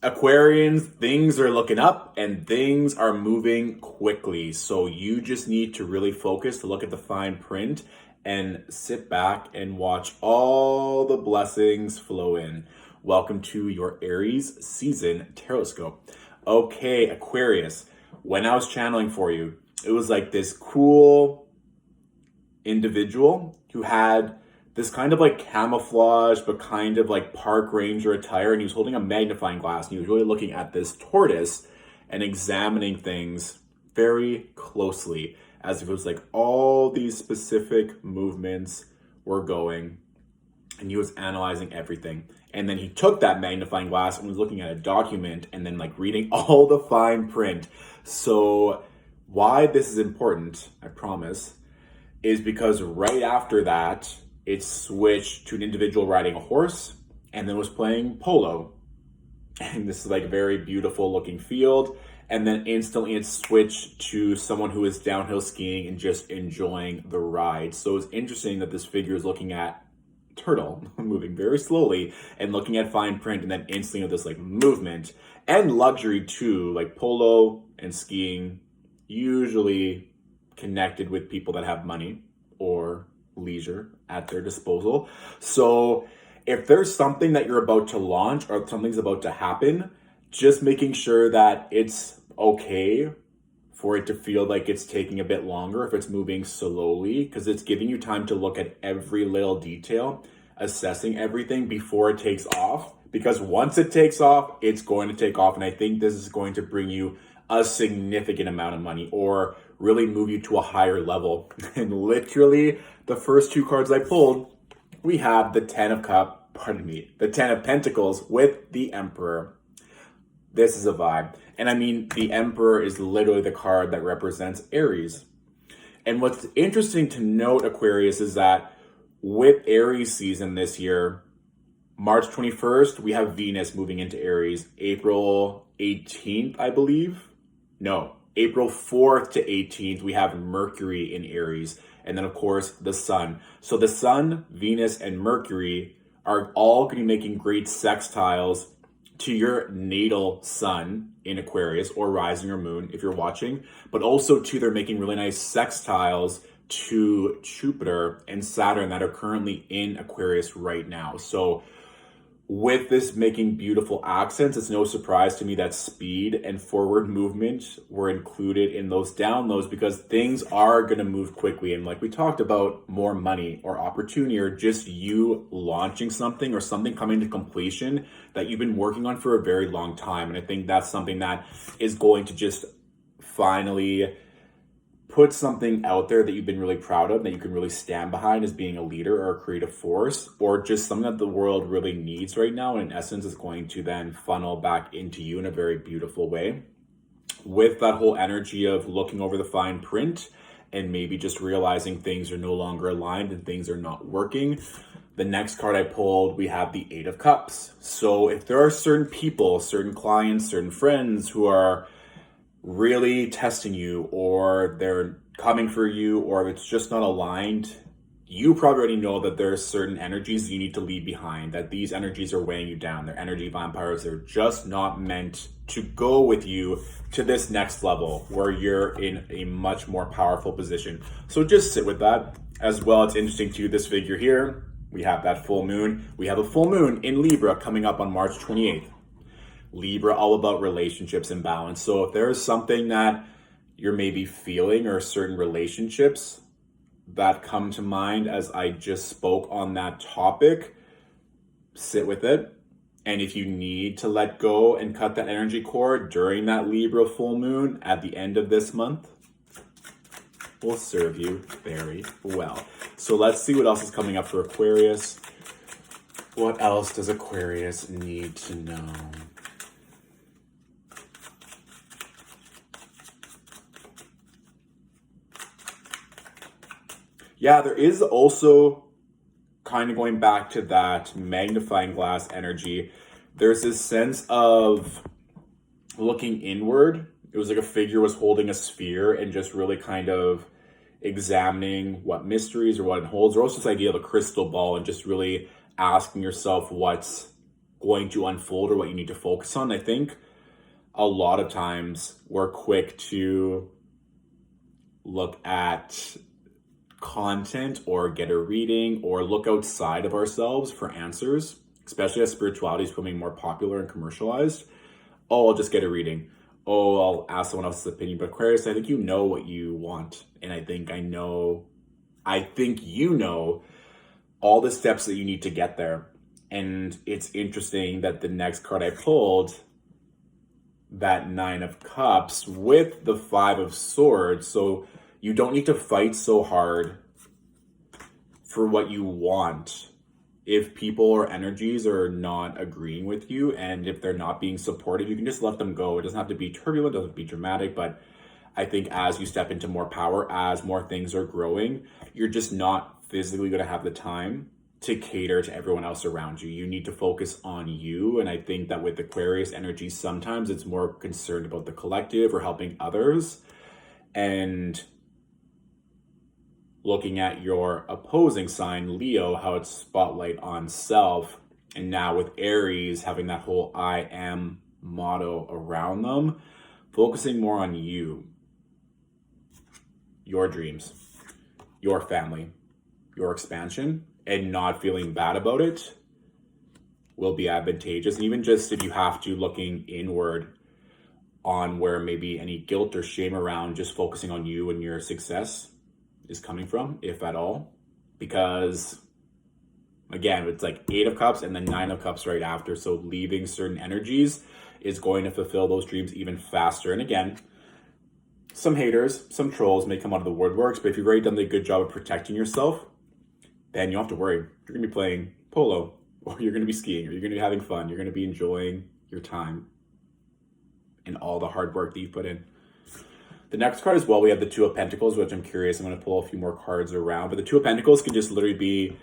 Aquarians, things are looking up and things are moving quickly. So you just need to really focus to look at the fine print and sit back and watch all the blessings flow in. Welcome to your Aries season Tarotscope. Okay, Aquarius, when I was channeling for you, it was like this cool individual who had this kind of like camouflage, but kind of like park ranger attire. And he was holding a magnifying glass and he was really looking at this tortoise and examining things very closely as if it was like all these specific movements were going and he was analyzing everything. And then he took that magnifying glass and was looking at a document and then like reading all the fine print. So why this is important, I promise, is because right after that, it switched to an individual riding a horse and then was playing polo. And this is like a very beautiful looking field. And then instantly it switched to someone who is downhill skiing and just enjoying the ride. So it's interesting that this figure is looking at turtle moving very slowly and looking at fine print and then instantly with this like movement and luxury too, like polo and skiing usually connected with people that have money or leisure at their disposal. So if there's something that you're about to launch or something's about to happen, just making sure that it's okay for it to feel like it's taking a bit longer if it's moving slowly, because it's giving you time to look at every little detail, assessing everything before it takes off. Because once it takes off, it's going to take off. And I think this is going to bring you a significant amount of money or really move you to a higher level. And literally the first two cards I pulled, we have the 10 of the 10 of Pentacles with the Emperor. This is a vibe. And I mean, the Emperor is literally the card that represents Aries. And what's interesting to note, Aquarius, is that with Aries season this year, March 21st, we have Venus moving into Aries. April 18th, I believe. No, April 4th to 18th, we have Mercury in Aries. And then, of course, the Sun. So the Sun, Venus, and Mercury are all going to be making great sextiles to your natal Sun in Aquarius or rising or moon if you're watching. But also, too, they're making really nice sextiles to Jupiter and Saturn that are currently in Aquarius right now. So with this making beautiful accents, it's no surprise to me that speed and forward movement were included in those downloads because things are going to move quickly. And like we talked about, more money or opportunity or just you launching something or something coming to completion that you've been working on for a very long time. And I think that's something that is going to just finally put something out there that you've been really proud of, that you can really stand behind as being a leader or a creative force, or just something that the world really needs right now. And in essence, is going to then funnel back into you in a very beautiful way. With that whole energy of looking over the fine print and maybe just realizing things are no longer aligned and things are not working. The next card I pulled, we have the 8 of Cups. So if there are certain people, certain clients, certain friends who are really testing you or they're coming for you or if it's just not aligned, you probably already know that there are certain energies you need to leave behind, that these energies are weighing you down. They're energy vampires. They're just not meant to go with you to this next level where you're in a much more powerful position. So just sit with that. As well, it's interesting too, this figure here, we have that full moon. We have a full moon in Libra coming up on March 28th. Libra, all about relationships and balance. So if there's something that you're maybe feeling or certain relationships that come to mind as I just spoke on that topic, sit with it. And if you need to let go and cut that energy cord during that Libra full moon at the end of this month, will serve you very well. So let's see what else is coming up for Aquarius. What else does Aquarius need to know? Yeah, there is also kind of going back to that magnifying glass energy. There's this sense of looking inward. It was like a figure was holding a sphere and just really kind of examining what mysteries or what it holds, or also this idea of a crystal ball and just really asking yourself what's going to unfold or what you need to focus on. I think a lot of times we're quick to look at content or get a reading or look outside of ourselves for answers, especially as spirituality is becoming more popular and commercialized. Oh, I'll just get a reading. Oh, I'll ask someone else's opinion. But Aquarius, I think you know what you want. And I think you know all the steps that you need to get there. And it's interesting that the next card I pulled, that 9 of Cups with the 5 of Swords. So you don't need to fight so hard for what you want if people or energies are not agreeing with you, and if they're not being supportive, you can just let them go. It doesn't have to be turbulent, it doesn't have to be dramatic, but I think as you step into more power, as more things are growing, you're just not physically going to have the time to cater to everyone else around you. You need to focus on you. And I think that with Aquarius energy, sometimes it's more concerned about the collective or helping others. And looking at your opposing sign, Leo, how it's spotlight on self. And now with Aries having that whole I am motto around them, focusing more on you, your dreams, your family, your expansion, and not feeling bad about it will be advantageous. And even just if you have to, looking inward on where maybe any guilt or shame around just focusing on you and your success is coming from, if at all. Because again, it's like 8 of Cups and then 9 of Cups right after. So leaving certain energies is going to fulfill those dreams even faster. And again, some haters, some trolls may come out of the woodworks, but if you've already done a good job of protecting yourself, then you don't have to worry. You're going to be playing polo, or you're going to be skiing, or you're going to be having fun. You're going to be enjoying your time and all the hard work that you've put in. The next card as well, we have the 2 of Pentacles, which I'm curious. I'm going to pull a few more cards around. But the 2 of Pentacles can just literally be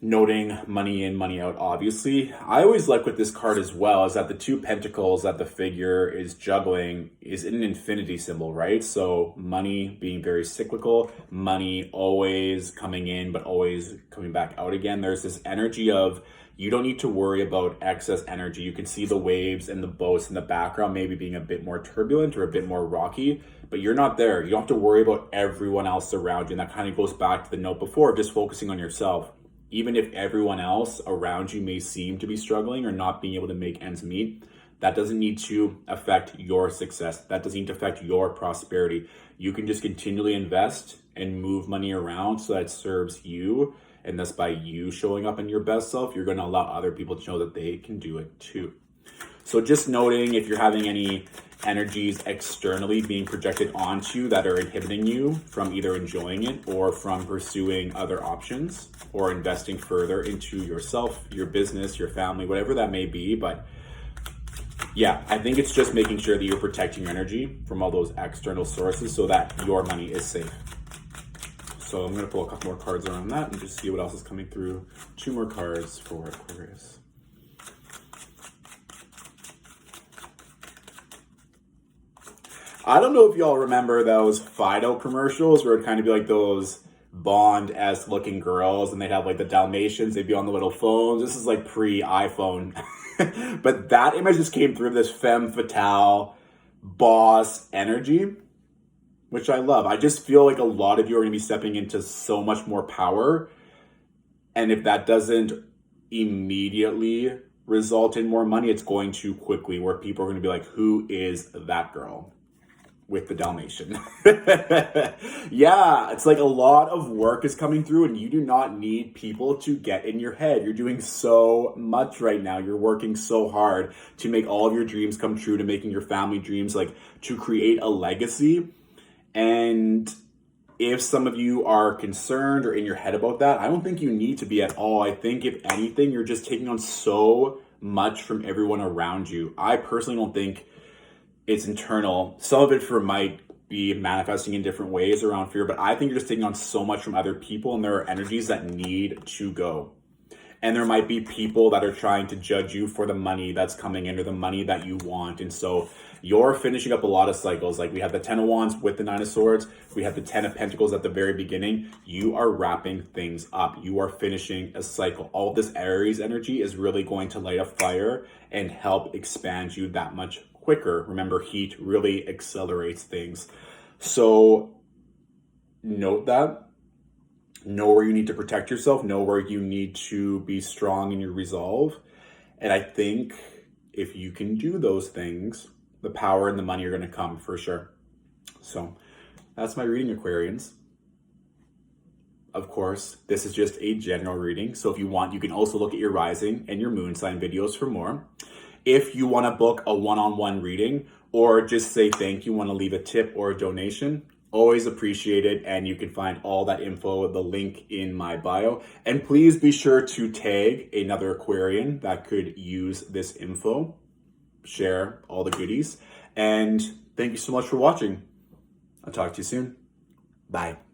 noting money in, money out, obviously. I always like with this card as well is that the 2 Pentacles that the figure is juggling is an infinity symbol, right? So money being very cyclical, money always coming in, but always coming back out again. There's this energy of you don't need to worry about excess energy. You can see the waves and the boats in the background maybe being a bit more turbulent or a bit more rocky, but you're not there. You don't have to worry about everyone else around you. And that kind of goes back to the note before of just focusing on yourself. Even if everyone else around you may seem to be struggling or not being able to make ends meet, that doesn't need to affect your success. That doesn't need to affect your prosperity. You can just continually invest and move money around so that it serves you. And thus by you showing up in your best self, you're going to allow other people to know that they can do it too. So just noting if you're having any energies externally being projected onto you that are inhibiting you from either enjoying it or from pursuing other options or investing further into yourself, your business, your family, whatever that may be. But yeah, I think it's just making sure that you're protecting your energy from all those external sources so that your money is safe. So I'm going to pull a couple more cards around that and just see what else is coming through. 2 more cards for Aquarius. I don't know if y'all remember those Fido commercials where it'd kind of be like those Bond-esque looking girls and they'd have like the Dalmatians, they'd be on the little phones. This is like pre-iPhone. But that image just came through, this femme fatale boss energy, which I love. I just feel like a lot of you are going to be stepping into so much more power. And if that doesn't immediately result in more money, it's going to quickly, where people are going to be like, who is that girl with the Dalmatian? Yeah, it's like a lot of work is coming through and you do not need people to get in your head. You're doing so much right now. You're working so hard to make all of your dreams come true, to making your family dreams, like to create a legacy. And if some of you are concerned or in your head about that, I don't think you need to be at all. I think if anything, you're just taking on so much from everyone around you. I personally don't think it's internal. Some of it might be manifesting in different ways around fear, but I think you're just taking on so much from other people and there are energies that need to go. And there might be people that are trying to judge you for the money that's coming in or the money that you want. And so you're finishing up a lot of cycles. Like we have the 10 of Wands with the 9 of Swords. We have the 10 of Pentacles at the very beginning. You are wrapping things up. You are finishing a cycle. All this Aries energy is really going to light a fire and help expand you that much quicker. Remember, heat really accelerates things. So note that. Know where you need to protect yourself. Know where you need to be strong in your resolve. And I think if you can do those things, the power and the money are going to come for sure. So that's my reading, Aquarians. Of course, this is just a general reading. So if you want, you can also look at your rising and your moon sign videos for more. If you want to book a one-on-one reading or just say thank you, want to leave a tip or a donation, always appreciate it. And you can find all that info, the link in my bio. And please be sure to tag another Aquarian that could use this info. Share all the goodies. And thank you so much for watching. I'll talk to you soon. Bye.